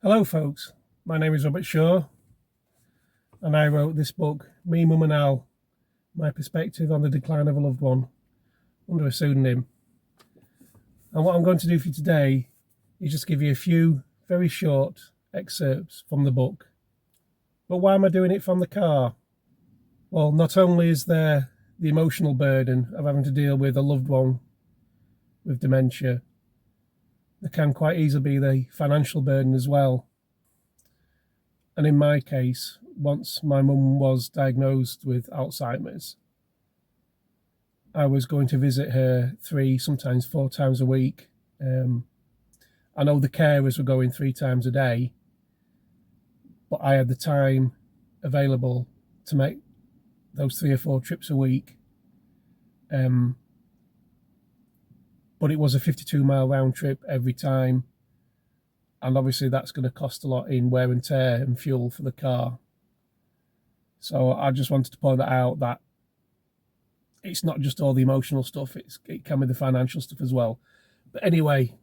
Hello folks, my name is Robert Shaw and I wrote this book, Me, Mum and Al, My Perspective on the Decline of a Loved One, under a pseudonym. And what I'm going to do for you today is just give you a few very short excerpts from the book. But why am I doing it from the car? Well, not only is there the emotional burden of having to deal with a loved one with dementia, there can quite easily be the financial burden as well. And in my case, once my mum was diagnosed with Alzheimer's, I was going to visit her 3, sometimes 4 times a week. I know the carers were going 3 times a day, but I had the time available to make those 3 or 4 trips a week. But it was a 52-mile round trip every time. And obviously that's going to cost a lot in wear and tear and fuel for the car. So I just wanted to point that out, that it's not just all the emotional stuff, it can be the financial stuff as well. But anyway,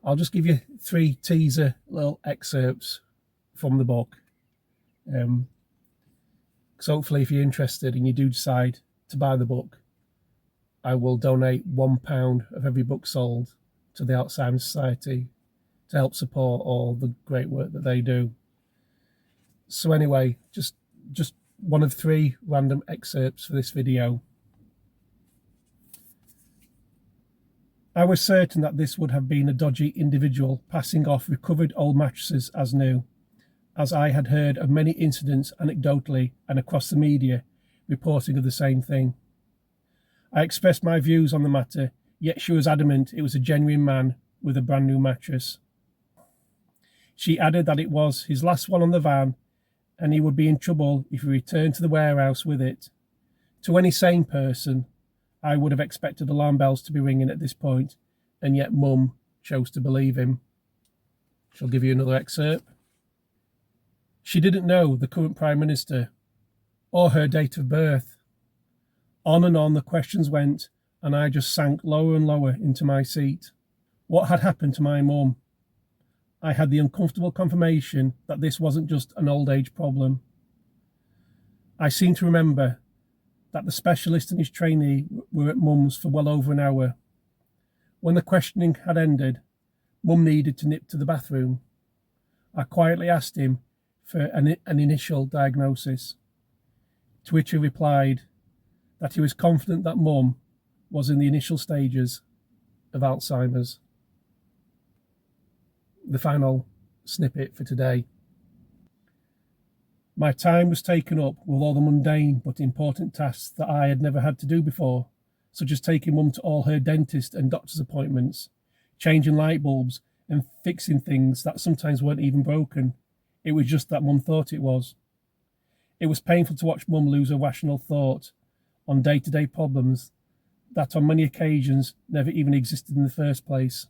I'll just give you 3 teaser little excerpts from the book. So hopefully if you're interested and you do decide to buy the book, I will donate £1 of every book sold to the Alzheimer Society to help support all the great work that they do. So anyway, just one of 3 random excerpts for this video. I was certain that this would have been a dodgy individual passing off recovered old mattresses as new, as I had heard of many incidents anecdotally and across the media reporting of the same thing. I expressed my views on the matter, yet she was adamant it was a genuine man with a brand new mattress. She added that it was his last one on the van and he would be in trouble if he returned to the warehouse with it. To any sane person, I would have expected alarm bells to be ringing at this point, and yet Mum chose to believe him. Shall give you another excerpt. She didn't know the current Prime Minister or her date of birth. On and on the questions went, and I just sank lower and lower into my seat. What had happened to my mum? I had the uncomfortable confirmation that this wasn't just an old age problem. I seem to remember that the specialist and his trainee were at Mum's for well over an hour. When the questioning had ended, Mum needed to nip to the bathroom. I quietly asked him for an initial diagnosis, to which he replied that he was confident that Mum was in the initial stages of Alzheimer's. The final snippet for today. My time was taken up with all the mundane but important tasks that I had never had to do before, such as taking Mum to all her dentist and doctor's appointments, changing light bulbs and fixing things that sometimes weren't even broken. It was just that Mum thought it was. It was painful to watch Mum lose her rational thought on day-to-day problems that on many occasions never even existed in the first place.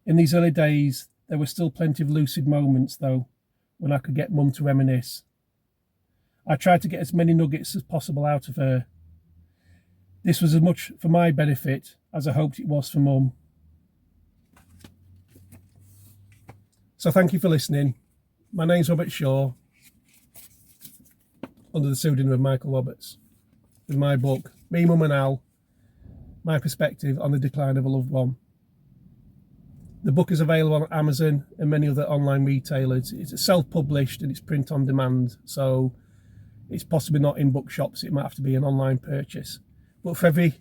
In these early days, there were still plenty of lucid moments, though, when I could get Mum to reminisce. I tried to get as many nuggets as possible out of her. This was as much for my benefit as I hoped it was for Mum. So thank you for listening. My name's Robert Shaw, under the pseudonym of Michael Roberts, with my book, Me, Mum and Al, My Perspective on the Decline of a Loved One. The book is available on Amazon and many other online retailers. It's self-published and it's print on demand, so it's possibly not in bookshops. It might have to be an online purchase. But for every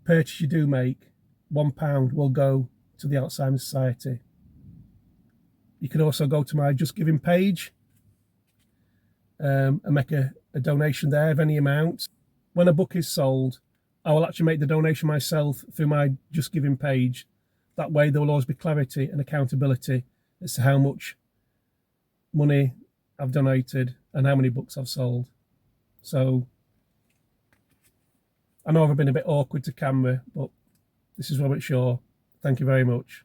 purchase you do make, £1 will go to the Alzheimer Society. You can also go to my Just Giving page and make a donation there of any amount. When a book is sold, I will actually make the donation myself through my Just Giving page. That way there will always be clarity and accountability as to how much money I've donated and how many books I've sold. So I know I've been a bit awkward to camera, but this is Robert Shaw. Thank you very much.